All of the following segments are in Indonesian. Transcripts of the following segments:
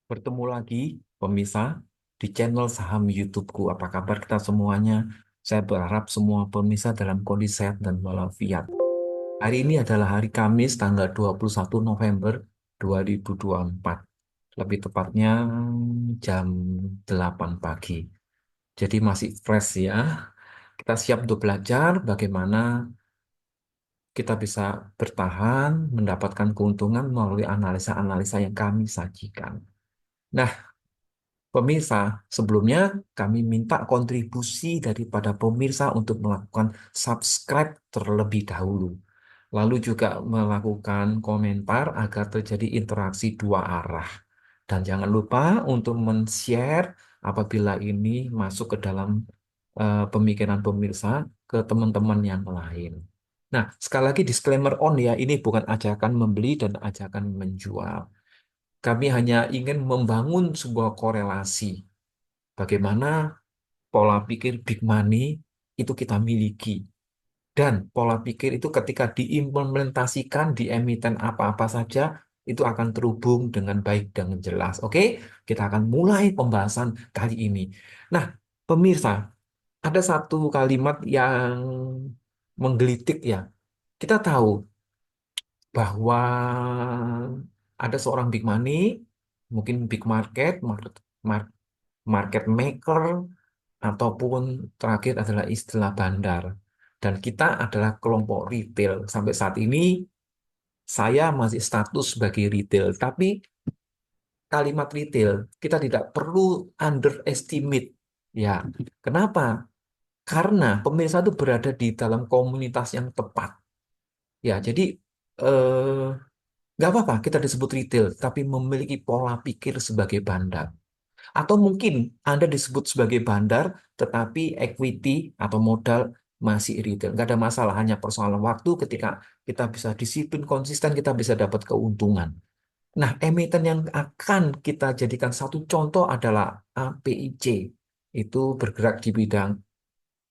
Bertemu lagi, pemirsa, di channel Saham YouTubeku. Apa kabar kita semuanya? Saya berharap semua pemirsa dalam kondisi sehat dan walafiat. Hari ini adalah hari Kamis, tanggal 21 November 2024. Lebih tepatnya jam 8 pagi. Jadi masih fresh ya. Kita siap untuk belajar bagaimana kita bisa bertahan, mendapatkan keuntungan melalui analisa-analisa yang kami sajikan. Nah, pemirsa, sebelumnya kami minta kontribusi daripada pemirsa untuk melakukan subscribe terlebih dahulu. Lalu juga melakukan komentar agar terjadi interaksi dua arah. Dan jangan lupa untuk men-share apabila ini masuk ke dalam pemikiran pemirsa ke teman-teman yang lain. Nah, sekali lagi disclaimer on ya, ini bukan ajakan membeli dan ajakan menjual. Kami hanya ingin membangun sebuah korelasi. Bagaimana pola pikir big money itu kita miliki. Dan pola pikir itu ketika diimplementasikan di emiten apa-apa saja, itu akan terhubung dengan baik dan jelas. Oke, kita akan mulai pembahasan kali ini. Nah, pemirsa, ada satu kalimat yang menggelitik ya. Kita tahu bahwa ada seorang big money, mungkin big market maker, ataupun terakhir adalah istilah bandar. Dan kita adalah kelompok retail. Sampai saat ini saya masih status sebagai retail, tapi kalimat retail kita tidak perlu underestimate. Ya, kenapa? Karena pemirsa itu berada di dalam komunitas yang tepat. Ya, jadi eh, nggak apa-apa kita disebut retail, tapi memiliki pola pikir sebagai bandar. Atau mungkin Anda disebut sebagai bandar, tetapi equity atau modal masih retail. Nggak ada masalah, hanya persoalan waktu ketika kita bisa disiplin, konsisten, kita bisa dapat keuntungan. Nah, emiten yang akan kita jadikan satu contoh adalah APIC. Itu bergerak di bidang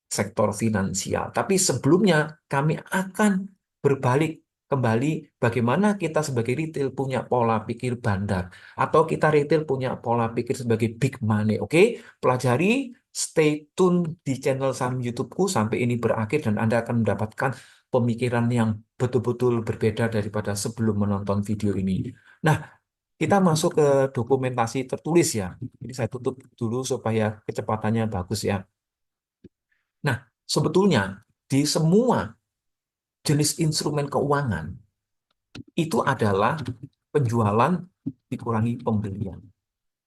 sektor finansial. Tapi sebelumnya kami akan berbalik kembali bagaimana kita sebagai retail punya pola pikir bandar atau kita retail punya pola pikir sebagai big money. Oke, pelajari, stay tune di channel Saham YouTubeku sampai ini berakhir dan Anda akan mendapatkan pemikiran yang betul-betul berbeda daripada sebelum menonton video ini. Nah, kita masuk ke dokumentasi tertulis ya. Ini saya tutup dulu supaya kecepatannya bagus ya. Nah, sebetulnya di semua jenis instrumen keuangan itu adalah penjualan dikurangi pembelian.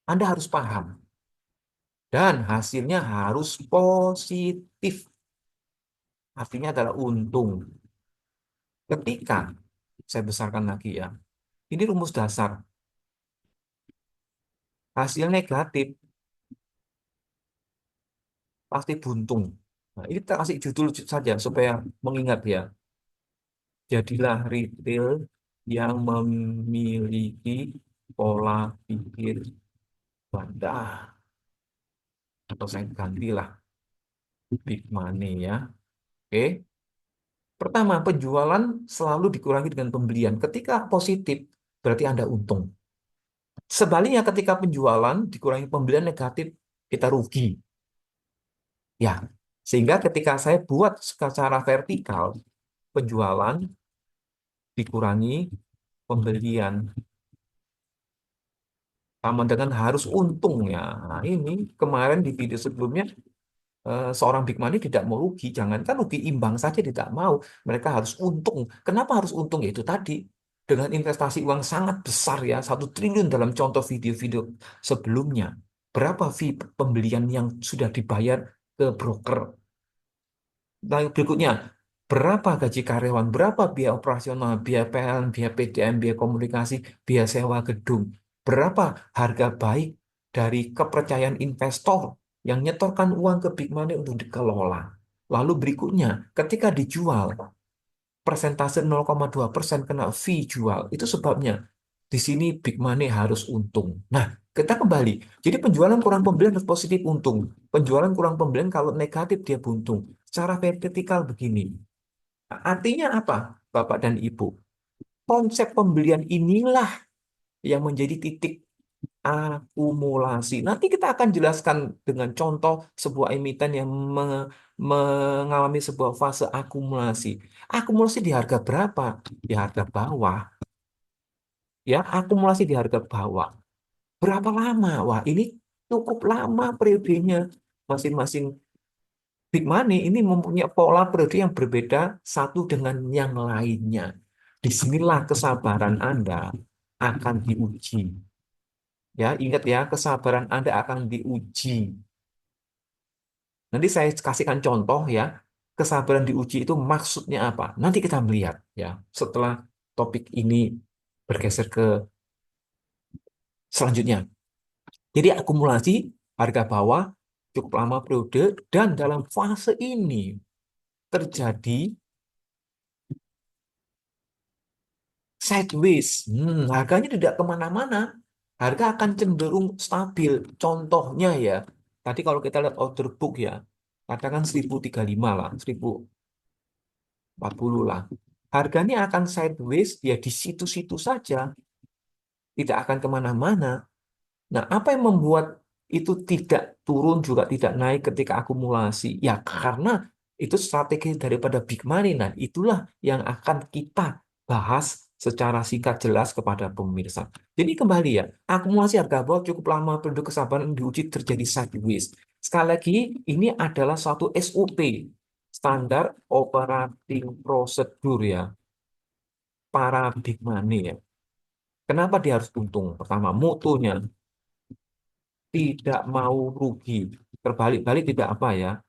Anda harus paham dan hasilnya harus positif. Artinya adalah untung. Ketika saya besarkan lagi ya. Ini rumus dasar. Hasil negatif pasti buntung. Nah, ini kita kasih judul saja supaya mengingat ya. Jadilah retail yang memiliki pola pikir Banda. Atau saya gantilah big money ya. Oke. Pertama, penjualan selalu dikurangi dengan pembelian. Ketika positif, berarti Anda untung. Sebaliknya, ketika penjualan dikurangi pembelian negatif, kita rugi. Ya, sehingga ketika saya buat secara vertikal, penjualan dikurangi pembelian. Sama dengan harus untung ya. Nah, ini kemarin di video sebelumnya seorang big money tidak mau rugi, jangankan rugi imbang saja tidak mau, mereka harus untung. Kenapa harus untung? Yaitu tadi dengan investasi uang sangat besar ya, 1 triliun dalam contoh video-video sebelumnya. Berapa fee pembelian yang sudah dibayar ke broker? Nah, berikutnya, berapa gaji karyawan, berapa biaya operasional, biaya PLN, biaya PDM, biaya komunikasi, biaya sewa gedung, berapa harga baik dari kepercayaan investor yang nyetorkan uang ke Big Money untuk dikelola. Lalu berikutnya, ketika dijual, persentase 0,2% kena fee jual. Itu sebabnya di sini Big Money harus untung. Nah, kita kembali. Jadi penjualan kurang pembelian harus positif untung. Penjualan kurang pembelian kalau negatif dia buntung. Secara vertikal begini. Artinya apa, Bapak dan Ibu? Konsep pembelian inilah yang menjadi titik. akumulasi. Nanti kita akan jelaskan dengan contoh sebuah emiten yang mengalami sebuah fase akumulasi. Akumulasi di harga berapa? Di harga bawah. Ya, akumulasi di harga bawah. Berapa lama? Wah, ini cukup lama periodenya. Masing-masing big money ini mempunyai pola periode yang berbeda satu dengan yang lainnya. Disinilah kesabaran Anda akan diuji. Ya, ingat ya, kesabaran Anda akan diuji. Nanti saya kasihkan contoh ya, kesabaran diuji itu maksudnya apa? Nanti kita melihat ya, setelah topik ini bergeser ke selanjutnya. Jadi akumulasi harga bawah cukup lama periode dan dalam fase ini terjadi sideways. Harganya tidak kemana-mana. Harga akan cenderung stabil. Contohnya ya, tadi kalau kita lihat order book ya, katakan 1035 lah, 1040 lah. Harganya akan sideways ya di situ-situ saja, tidak akan kemana-mana. Nah, apa yang membuat itu tidak turun juga tidak naik ketika akumulasi? Ya, karena itu strategi daripada big money. Nah, itulah yang akan kita bahas secara singkat jelas kepada pemirsa. Jadi kembali ya, akumulasi harga bawah cukup lama periode kesabaran diuji terjadi sideways. Sekali lagi, ini adalah suatu SOP, standar operating procedure ya, para big money ya. Kenapa dia harus untung? Pertama, mutunya tidak mau rugi. Terbalik-balik tidak apa ya.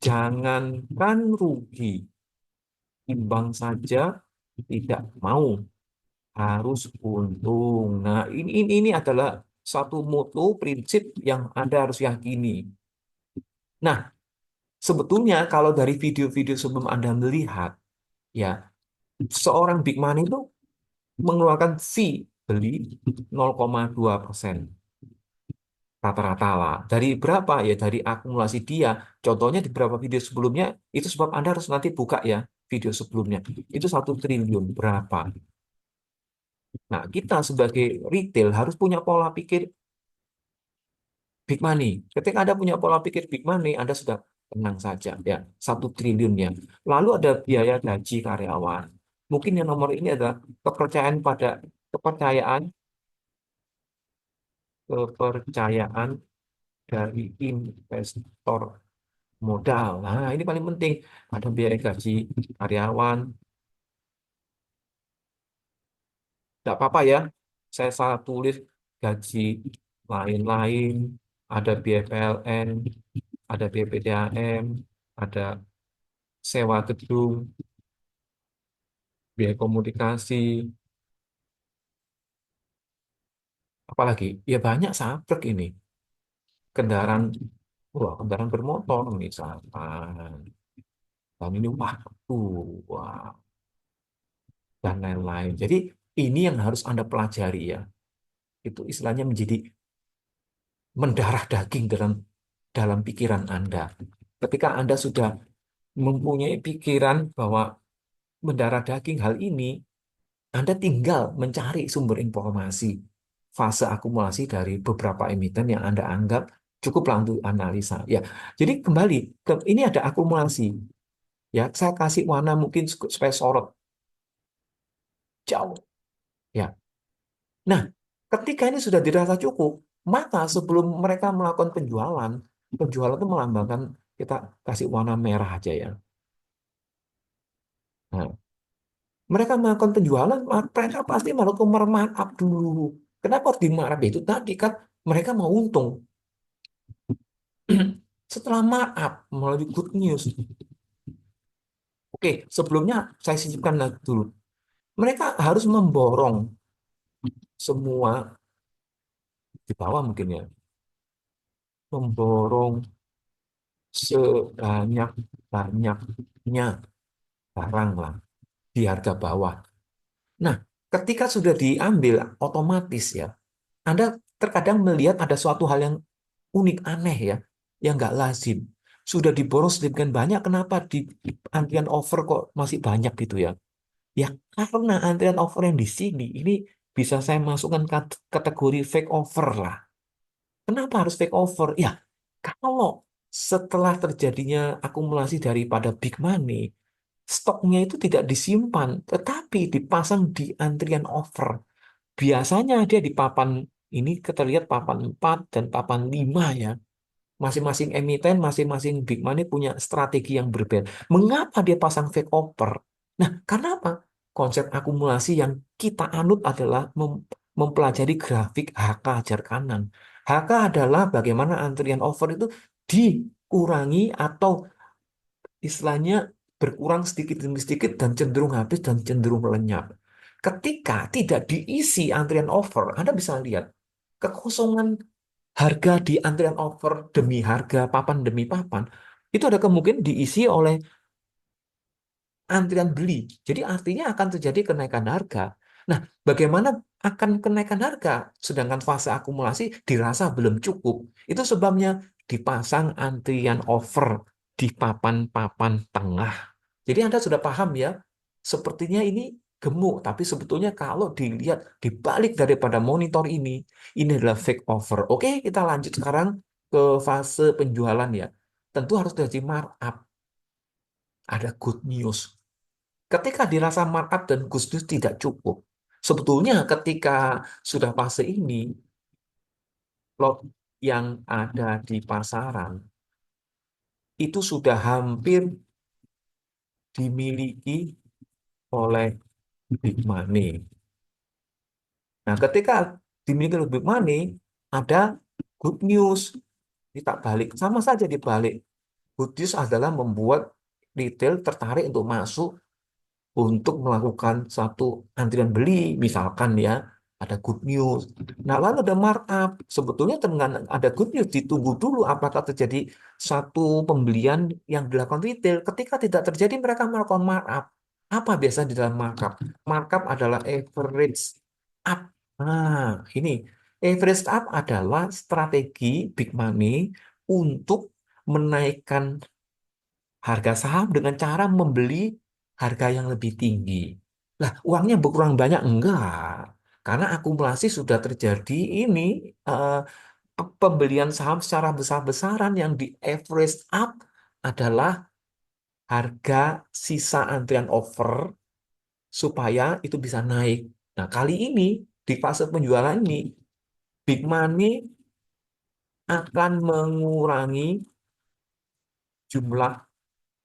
Jangankan rugi, imbang saja tidak mau, harus untung. Nah, ini adalah satu mutu prinsip yang Anda harus yakini. Nah, sebetulnya kalau dari video-video sebelum Anda melihat, ya, seorang big money itu mengeluarkan fee beli 0,2%. Rata-rata lah. Dari berapa ya? Dari akumulasi dia. Contohnya di beberapa video sebelumnya, itu sebab Anda harus nanti buka ya video sebelumnya. Itu 1 triliun berapa? Nah, kita sebagai retail harus punya pola pikir big money. Ketika Anda punya pola pikir big money, Anda sudah tenang saja ya. 1 triliun ya. Lalu ada biaya gaji karyawan. Mungkin yang nomor ini adalah kepercayaan pada kepercayaan kepercayaan dari investor modal. Nah, ini paling penting. Ada biaya gaji karyawan. Tidak apa-apa ya. Saya salah tulis gaji lain-lain. Ada biaya PLN, ada biaya PDAM, ada sewa gedung, biaya komunikasi, apalagi ya banyak sabrek ini. Kendaraan, wah kendaraan bermotor misalkan. Dan ini waktu, wah, dan lain-lain. Jadi ini yang harus Anda pelajari ya. Itu istilahnya menjadi mendarah daging dalam dalam pikiran Anda. Ketika Anda sudah mempunyai pikiran bahwa mendarah daging hal ini, Anda tinggal mencari sumber informasi fase akumulasi dari beberapa emiten yang Anda anggap cukuplah untuk analisa. Ya, jadi kembali ke ini ada akumulasi. Ya, saya kasih warna mungkin supaya sorot jauh. Ya, nah, ketika ini sudah dirasa cukup, maka sebelum mereka melakukan penjualan, penjualan itu melambangkan kita kasih warna merah aja ya. Nah, mereka melakukan penjualan, mereka pasti melakukan markup dulu. Kenapa harus di markup? Itu tadi kan mereka mau untung. Setelah markup melalui good news. Oke, sebelumnya saya sisipkan lagi dulu. Mereka harus memborong semua di bawah mungkin ya, memborong sebanyak-banyaknya barang lah di harga bawah. Nah, ketika sudah diambil otomatis ya, Anda terkadang melihat ada suatu hal yang unik aneh ya, yang nggak lazim. Sudah diborong sedemikian banyak, kenapa di antrian over kok masih banyak gitu ya? Ya karena antrian over yang di sini ini bisa saya masukkan kategori fake over lah. Kenapa harus take over? Ya, kalau setelah terjadinya akumulasi daripada big money, stoknya itu tidak disimpan, tetapi dipasang di antrian over. Biasanya dia di papan ini kita lihat papan 4 dan papan 5 ya. Masing-masing emiten, masing-masing big money punya strategi yang berbeda. Mengapa dia pasang fake over? Nah, karena apa? Konsep akumulasi yang kita anut adalah mempelajari grafik HK jar kanan. HK adalah bagaimana antrian over itu dikurangi atau istilahnya berkurang sedikit demi sedikit dan cenderung habis dan cenderung melenyap. Ketika tidak diisi antrian over, Anda bisa lihat kekosongan harga di antrian over demi harga, papan demi papan, itu ada kemungkinan diisi oleh antrian beli. Jadi artinya akan terjadi kenaikan harga. Nah, bagaimana akan kenaikan harga? Sedangkan fase akumulasi dirasa belum cukup. Itu sebabnya dipasang antrian over di papan-papan tengah. Jadi Anda sudah paham ya, sepertinya ini gemuk, tapi sebetulnya kalau dilihat di balik daripada monitor ini adalah fake over. Oke, kita lanjut sekarang ke fase penjualan ya. Tentu harus terjadi markup. Ada good news. Ketika dirasa markup dan good news tidak cukup, sebetulnya ketika sudah fase ini, lot yang ada di pasaran itu sudah hampir dimiliki oleh big money. Nah, ketika dimiliki lebih money, ada good news. Kita balik, sama saja dibalik. Good news adalah membuat retail tertarik untuk masuk untuk melakukan satu antrian beli, misalkan ya, ada good news. Nah, lalu ada markup. Sebetulnya dengan ada good news, ditunggu dulu apakah terjadi satu pembelian yang dilakukan retail. Ketika tidak terjadi, mereka melakukan markup. Apa biasa di dalam markup? Markup adalah average up. Nah, ini average up adalah strategi big money untuk menaikkan harga saham dengan cara membeli harga yang lebih tinggi. Lah, uangnya berkurang banyak? Enggak. Karena akumulasi sudah terjadi ini eh, pembelian saham secara besar-besaran yang di average up adalah harga sisa antrian over supaya itu bisa naik. Nah, kali ini di fase penjualan ini, big money akan mengurangi jumlah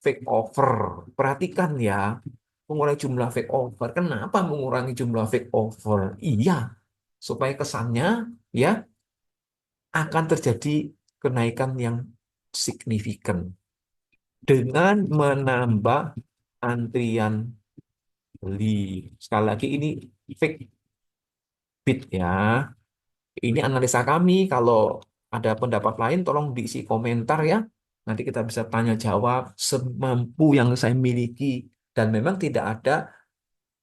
fake over. Perhatikan ya, mengurangi jumlah fake over. Kenapa mengurangi jumlah fake over? Iya, supaya kesannya ya akan terjadi kenaikan yang signifikan dengan menambah antrian beli. Sekali lagi ini fake bid ya. Ini analisa kami. Kalau ada pendapat lain, tolong diisi komentar ya. Nanti kita bisa tanya jawab semampu yang saya miliki. Dan memang tidak ada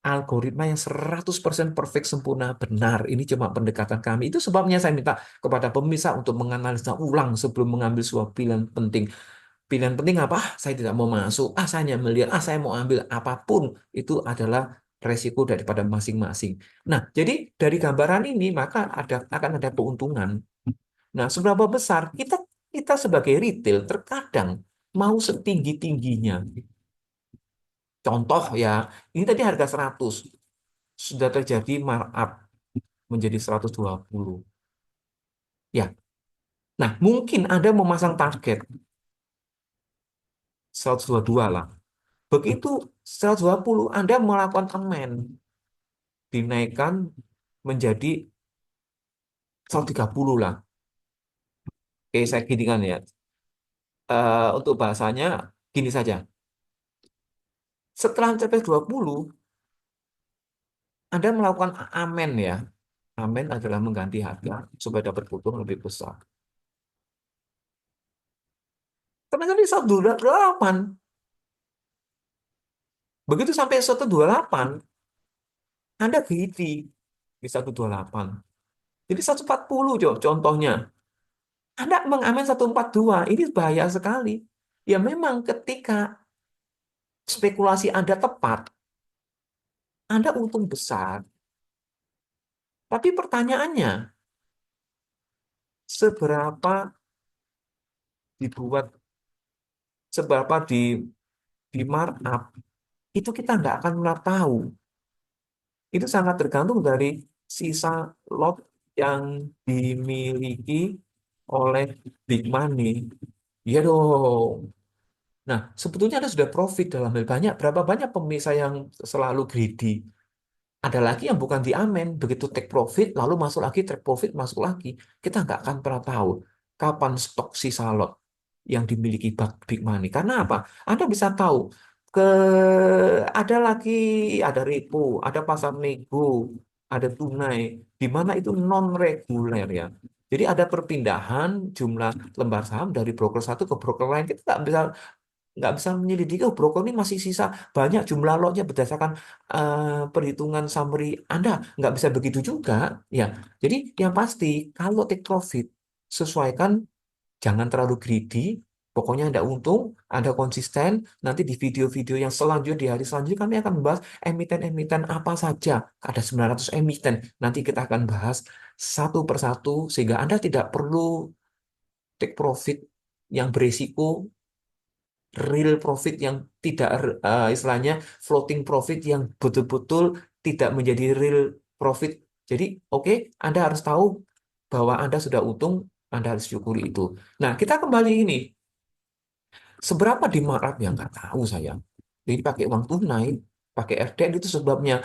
algoritma yang 100% perfect sempurna benar. Ini cuma pendekatan kami. Itu sebabnya saya minta kepada pemirsa untuk menganalisa ulang sebelum mengambil sebuah pilihan penting. Pilihan penting apa? Ah, saya tidak mau masuk. Ah, saya hanya melihat. Ah, saya mau ambil apapun. Itu adalah resiko daripada masing-masing. Nah, jadi dari gambaran ini maka akan ada keuntungan. Nah, seberapa besar kita kita sebagai retail terkadang mau setinggi-tingginya. Contoh ya, ini tadi harga 100 sudah terjadi markup menjadi 120. Ya. Nah, mungkin Anda memasang target 122 lah. Begitu 120 Anda melakukan amen, dinaikkan menjadi 130 lah. Oke, saya gini kan ya. Untuk bahasanya gini saja. Setelah mencapai 20, Anda melakukan amen ya. Amen adalah mengganti harga supaya dapat keuntungan lebih besar. Ternyata di 128. Begitu sampai 128, Anda greedy di 128. Jadi 140 contohnya. Anda mengamen 142, ini bahaya sekali. Ya memang ketika spekulasi Anda tepat, Anda untung besar. Tapi pertanyaannya, seberapa dibuat, seberapa di markup, itu kita nggak akan pernah tahu. Itu sangat tergantung dari sisa lot yang dimiliki oleh big money. Iya dong. Nah, sebetulnya Anda sudah profit dalam hal banyak. Berapa banyak pemirsa yang selalu greedy? Ada lagi yang bukan diamen, begitu take profit, lalu masuk lagi, take profit, masuk lagi. Kita nggak akan pernah tahu kapan stok sisa lot yang dimiliki big money. Karena apa? Anda bisa tahu ke ada lagi, ada repo, ada pasar nego, ada tunai, di mana itu non reguler ya. Jadi ada perpindahan jumlah lembar saham dari broker satu ke broker lain. Kita nggak bisa menyelidiki, oh broker ini masih sisa banyak jumlah lotnya berdasarkan perhitungan summary Anda. Nggak bisa begitu juga. Ya, jadi yang pasti kalau take profit, sesuaikan, jangan terlalu greedy. Pokoknya Anda untung, Anda konsisten. Nanti di video-video yang selanjutnya, di hari selanjutnya, kami akan membahas emiten-emiten apa saja. Ada 900 emiten. Nanti kita akan bahas satu persatu, sehingga Anda tidak perlu take profit yang berisiko, real profit yang tidak, istilahnya floating profit yang betul-betul tidak menjadi real profit. Jadi, oke, Anda harus tahu bahwa Anda sudah untung, Anda harus syukuri itu. Nah, kita kembali ini, seberapa di markup yang nggak tahu saya. Jadi pakai uang tunai, pakai RDN itu sebabnya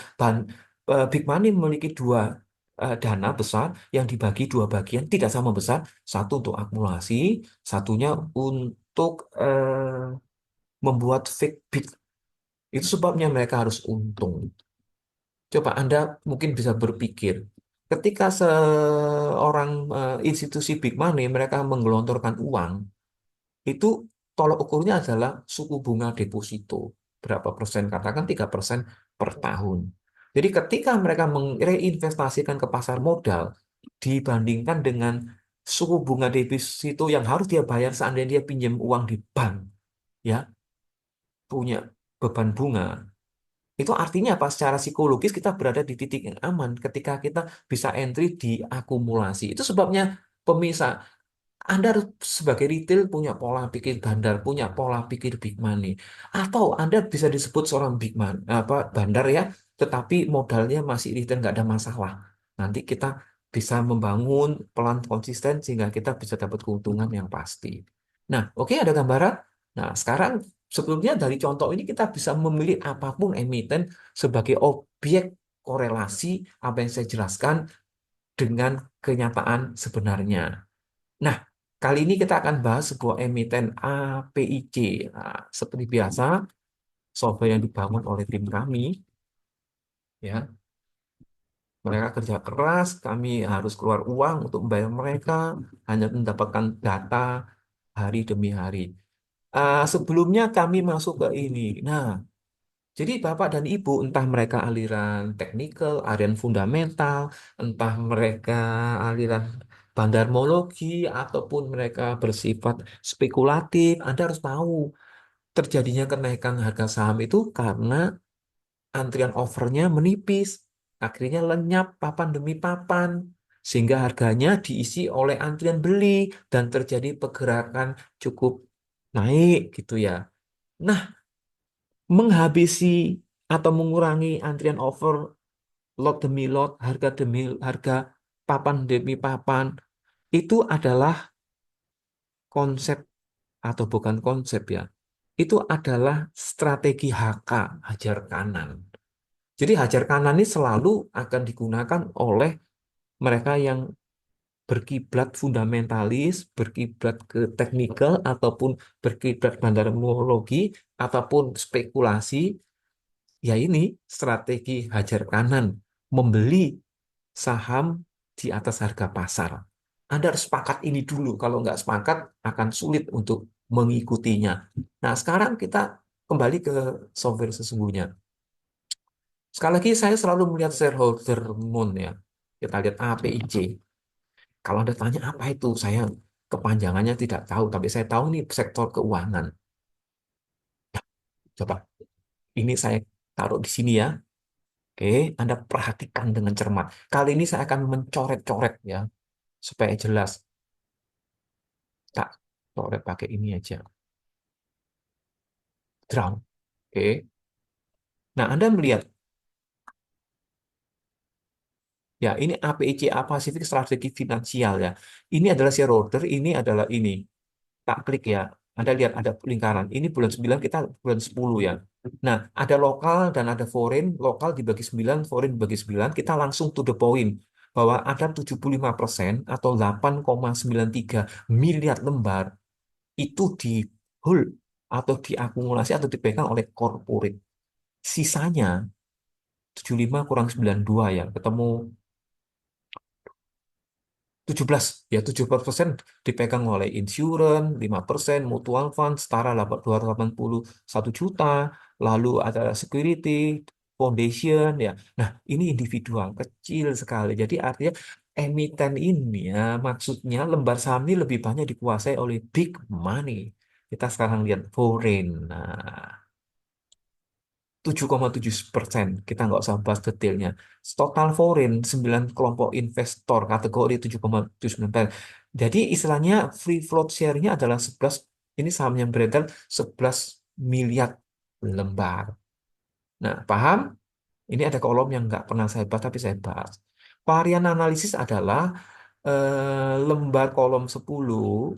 Big Money memiliki dua dana besar yang dibagi dua bagian tidak sama besar, satu untuk akumulasi, satunya untuk membuat fake bid. Itu sebabnya mereka harus untung. Coba Anda mungkin bisa berpikir, ketika seorang institusi big money mereka menggelontorkan uang, itu tolok ukurnya adalah suku bunga deposito. Berapa persen? Katakan 3% per tahun. Jadi ketika mereka mereinvestasikan ke pasar modal, dibandingkan dengan suku bunga deposito yang harus dia bayar seandainya dia pinjam uang di bank, ya, punya beban bunga. Itu artinya apa? Secara psikologis kita berada di titik yang aman ketika kita bisa entry di akumulasi. Itu sebabnya pemirsa, Anda harus sebagai retail punya pola pikir bandar, punya pola pikir big money. Atau Anda bisa disebut seorang big man, apa bandar ya, tetapi modalnya masih retail, nggak ada masalah. Nanti kita bisa membangun pelan konsisten sehingga kita bisa dapat keuntungan yang pasti. Nah, oke, ada gambaran. Nah, sekarang sebelumnya dari contoh ini kita bisa memilih apapun emiten sebagai objek korelasi apa yang saya jelaskan dengan kenyataan sebenarnya. Nah, kali ini kita akan bahas sebuah emiten APIC. Nah, seperti biasa, software yang dibangun oleh tim kami, ya, mereka kerja keras, kami harus keluar uang untuk membayar mereka, hanya mendapatkan data hari demi hari. Sebelumnya kami masuk ke ini. Nah, jadi Bapak dan Ibu, entah mereka aliran teknikal, aliran fundamental, entah mereka aliran bandarmologi, ataupun mereka bersifat spekulatif, Anda harus tahu terjadinya kenaikan harga saham itu karena antrian overnya menipis. Akhirnya lenyap papan demi papan, sehingga harganya diisi oleh antrian beli dan terjadi pergerakan cukup naik gitu ya. Nah, menghabisi atau mengurangi antrian over, lot demi lot, harga demi harga, papan demi papan, itu adalah konsep atau bukan konsep ya. Itu adalah strategi HK, hajar kanan. Jadi hajar kanan ini selalu akan digunakan oleh mereka yang berkiblat fundamentalis, berkiblat ke teknikal, ataupun berkiblat bandarmologi, ataupun spekulasi. Ya ini strategi hajar kanan, membeli saham di atas harga pasar. Anda harus sepakat ini dulu, kalau nggak sepakat akan sulit untuk mengikutinya. Nah, sekarang kita kembali ke software sesungguhnya. Sekali lagi, saya selalu melihat shareholder moon ya. Kita lihat APIC. Kalau Anda tanya apa itu, saya kepanjangannya tidak tahu, tapi saya tahu nih sektor keuangan. Coba, ini saya taruh di sini ya. Oke, Anda perhatikan dengan cermat. Kali ini saya akan mencoret-coret ya, supaya jelas. Tak coret pakai ini aja. Drown. Oke. Nah, Anda melihat, ya ini APICA Pacific Strategi Finansial ya. Ini adalah shareholder, ini adalah ini. Tak klik ya. Anda lihat ada lingkaran. Ini bulan 9 kita bulan 10 ya. Nah, ada lokal dan ada foreign. Lokal dibagi 9, foreign dibagi 9. Kita langsung to the point. Bahwa ada 75% atau 8,93 miliar lembar itu di hold atau diakumulasi atau dipegang oleh corporate. Sisanya 75 kurang 92 ya. Ketemu 17 ya 17% dipegang oleh insurance, 5% mutual fund setara 281 juta, lalu ada security, foundation ya. Nah, ini individual kecil sekali. Jadi artinya emiten ini ya maksudnya lembar saham ini lebih banyak dikuasai oleh big money. Kita sekarang lihat foreign. Nah, 7,7%. Kita nggak usah bahas detailnya. Total foreign 9 kelompok investor kategori 7,79%. Jadi istilahnya free float share-nya adalah 11, ini saham yang beredar 11 miliar lembar. Nah, paham? Ini ada kolom yang nggak pernah saya bahas, tapi saya bahas. Varian analisis adalah lembar kolom 10,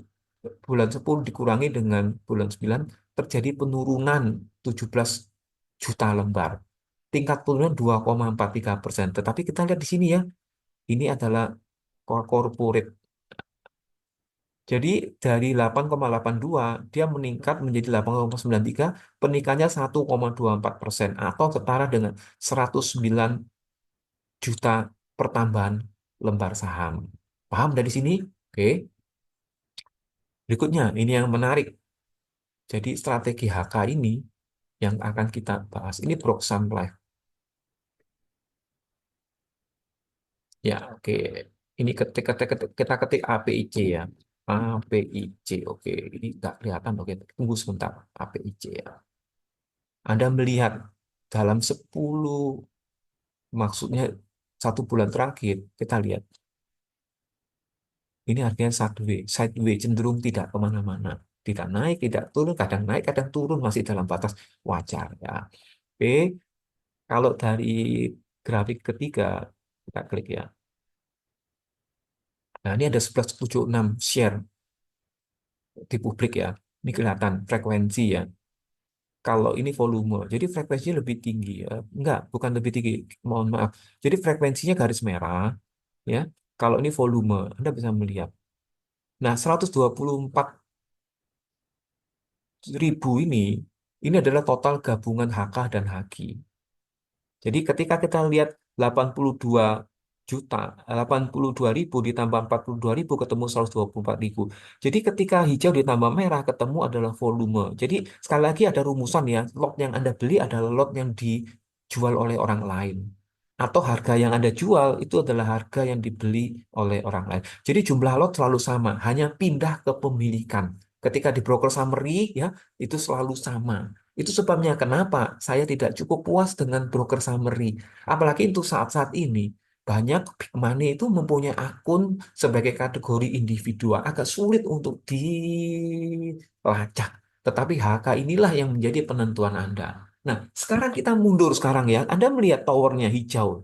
bulan 10 dikurangi dengan bulan 9, terjadi penurunan 17 juta lembar. Tingkat penurunan 2,43%. Tetapi kita lihat di sini ya, ini adalah corporate. Jadi dari 8,82 dia meningkat menjadi 8,93, peningkatannya 1,24% atau setara dengan 109 juta pertambahan lembar saham. Paham dari sini? Oke. Berikutnya, ini yang menarik. Jadi strategi HK ini yang akan kita bahas. Ini Broxam Life. Ya, oke. Ini kita ketik APIC ya. APIC, oke. Ini nggak kelihatan, oke. Tunggu sebentar. APIC ya. Anda melihat dalam 10, maksudnya 1 bulan terakhir, kita lihat. Ini artinya sideways, cenderung tidak kemana-mana. Tidak naik, tidak turun, kadang naik, kadang turun, masih dalam batas wajar ya. Oke, kalau dari grafik ketiga, kita klik ya. Nah, ini ada 11,76 share di publik ya. Ini kelihatan frekuensi ya. Kalau ini volume, jadi frekuensinya lebih tinggi ya. Enggak, bukan lebih tinggi. Mohon maaf. Jadi frekuensinya garis merah ya. Kalau ini volume, Anda bisa melihat. Nah, 124.000 ini adalah total gabungan HK dan HQ. Jadi ketika kita lihat 82 juta, 82 ribu ditambah 42 ribu ketemu 124 ribu. Jadi ketika hijau ditambah merah ketemu adalah volume. Jadi sekali lagi ada rumusan ya, lot yang Anda beli adalah lot yang dijual oleh orang lain. Atau harga yang Anda jual itu adalah harga yang dibeli oleh orang lain. Jadi jumlah lot selalu sama, hanya pindah kepemilikan. Ketika di broker summary ya, itu selalu sama. Itu sebabnya kenapa saya tidak cukup puas dengan broker summary. Apalagi untuk saat-saat ini, banyak big money itu mempunyai akun sebagai kategori individual. Agak sulit untuk dilacak. Tetapi HK inilah yang menjadi penentuan Anda. Nah, sekarang kita mundur sekarang ya. Anda melihat towernya hijau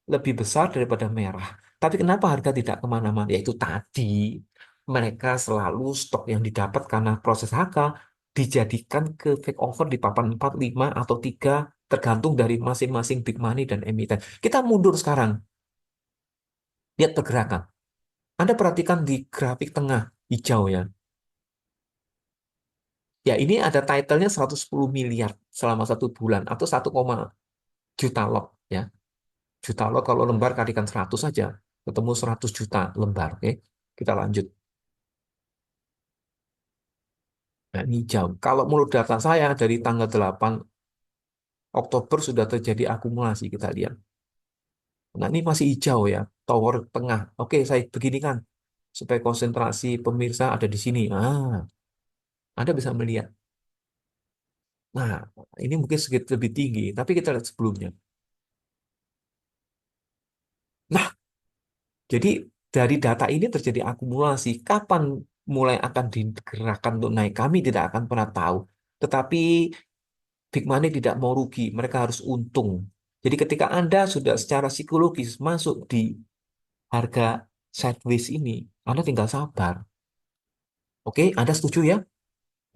lebih besar daripada merah. Tapi kenapa harga tidak kemana-mana? Yaitu tadi mereka selalu stok yang didapat karena proses HK dijadikan ke take over di papan 4, 5, atau 3 tergantung dari masing-masing big money dan emiten. Kita mundur sekarang. Lihat pergerakan. Anda perhatikan di grafik tengah hijau ya. Ya ini ada titlenya 110 miliar selama 1 bulan atau 1, juta lot ya. Juta lot kalau lembar kalikan 100 saja ketemu 100 juta lembar. Oke, kita lanjut. Nah, ini jam. Kalau menurut data saya dari tanggal 8 Oktober sudah terjadi akumulasi kita lihat. Nah, ini masih hijau ya, tower tengah. Oke, saya beginikan supaya konsentrasi pemirsa ada di sini. Anda bisa melihat. Nah, ini mungkin sedikit lebih tinggi, tapi kita lihat sebelumnya. Jadi dari data ini terjadi akumulasi. Kapan mulai akan digerakkan untuk naik, kami tidak akan pernah tahu. Tetapi big money tidak mau rugi, mereka harus untung. Jadi ketika Anda sudah secara psikologis masuk di harga sideways ini, Anda tinggal sabar. Oke, Anda setuju ya?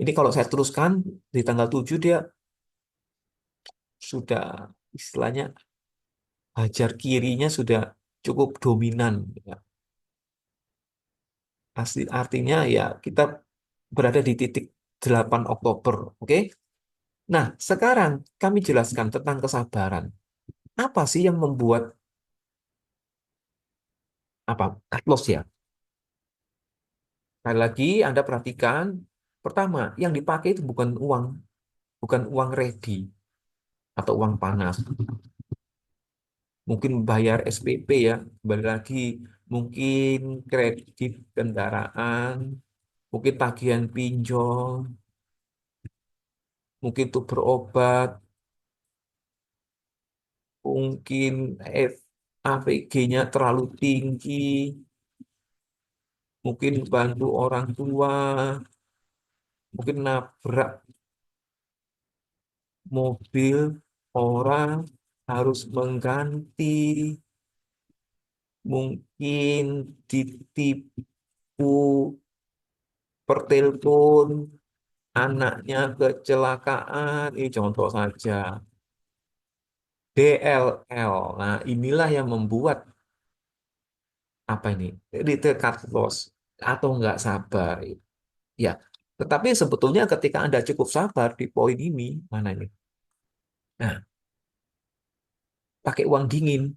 Ini kalau saya teruskan di tanggal 7 dia sudah istilahnya hajar kirinya sudah cukup dominan. Ya. Artinya ya kita berada di titik 8 Oktober. Oke? Nah, sekarang kami jelaskan tentang kesabaran. Apa sih yang membuat apa cut loss ya? Sekali lagi Anda perhatikan, pertama yang dipakai itu bukan uang ready atau uang panas. Mungkin bayar SPP ya, kembali lagi mungkin kredit kendaraan, mungkin tagihan pinjol, mungkin untuk berobat, mungkin AVG-nya terlalu tinggi, mungkin bantu orang tua, mungkin nabrak mobil orang harus mengganti, mungkin ditipu per telepon, anaknya kecelakaan, ini contoh saja. DLL. Nah, inilah yang membuat apa ini? Retail cut loss atau nggak sabar. Ya, tetapi sebetulnya ketika Anda cukup sabar di poin ini, mana ini? Nah, pakai uang dingin,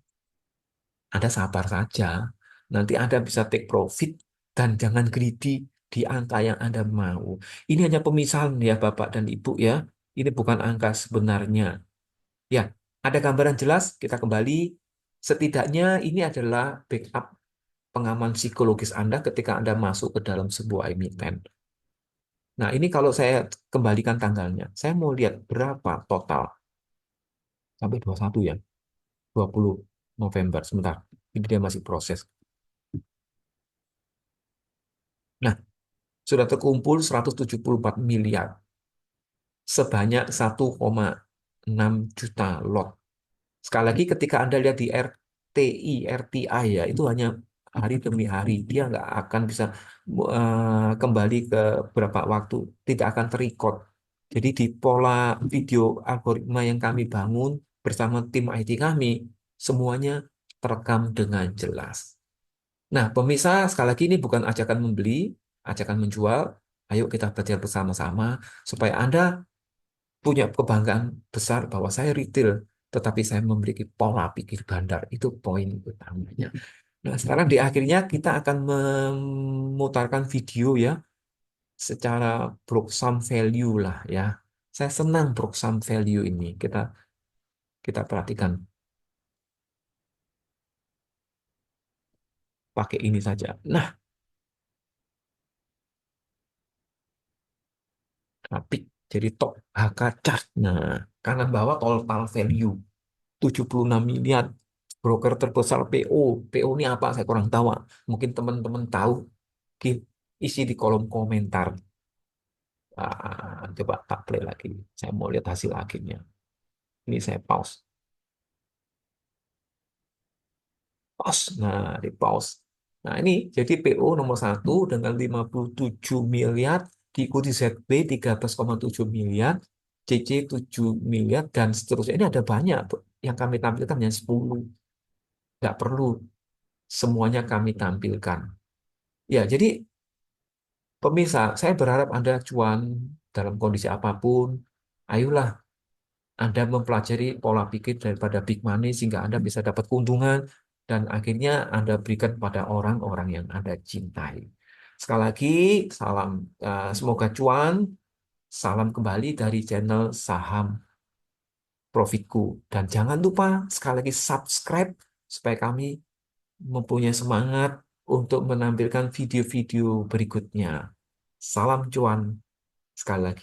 Anda sabar saja. Nanti Anda bisa take profit dan jangan greedy di angka yang Anda mau. Ini hanya pemisahan ya Bapak dan Ibu ya. Ini bukan angka sebenarnya. Ya, ada gambaran jelas, kita kembali. Setidaknya ini adalah backup pengaman psikologis Anda ketika Anda masuk ke dalam sebuah emiten. Nah, ini kalau saya kembalikan tanggalnya, saya mau lihat berapa total sampai 21 ya, 20 November. Sebentar, ini dia masih proses. Nah, sudah terkumpul 174 miliar sebanyak 1,6 juta lot. Sekali lagi ketika Anda lihat di RTI, RTI ya, itu hanya hari demi hari. Dia nggak akan bisa kembali ke berapa waktu, tidak akan terrecord. Jadi di pola video algoritma yang kami bangun bersama tim IT kami, semuanya terekam dengan jelas. Nah, pemirsa, sekali lagi ini bukan ajakan membeli, ajakan menjual. Ayo kita belajar bersama-sama supaya Anda punya kebanggaan besar bahwa saya retail, tetapi saya memiliki pola pikir bandar. Itu poin utamanya. Nah, sekarang di akhirnya kita akan memutarkan video ya, secara broke some value lah ya. Saya senang broke some value ini. Kita perhatikan pakai ini saja. Nah, grafik jadi top HK chart. Nah, karena bahwa total value 76 miliar broker terbesar PO. PO ini apa? Saya kurang tahu. Mungkin teman-teman tahu. Isi di kolom komentar. Coba tak play lagi. Saya mau lihat hasil akhirnya. Ini saya pause. Pause. Nah, di pause. Nah, ini jadi PO nomor satu dengan 57 miliar, diikuti ZB 13,7 miliar, CC 7 miliar, dan seterusnya. Ini ada banyak. Yang kami tampilkan hanya 10. Nggak perlu semuanya kami tampilkan. Ya, jadi pemirsa, saya berharap Anda cuan dalam kondisi apapun. Ayolah Anda mempelajari pola pikir daripada big money sehingga Anda bisa dapat keuntungan dan akhirnya Anda berikan pada orang-orang yang Anda cintai. Sekali lagi, salam semoga cuan, salam kembali dari channel Saham Profitku. Dan jangan lupa sekali lagi subscribe supaya kami mempunyai semangat untuk menampilkan video-video berikutnya. Salam cuan sekali lagi.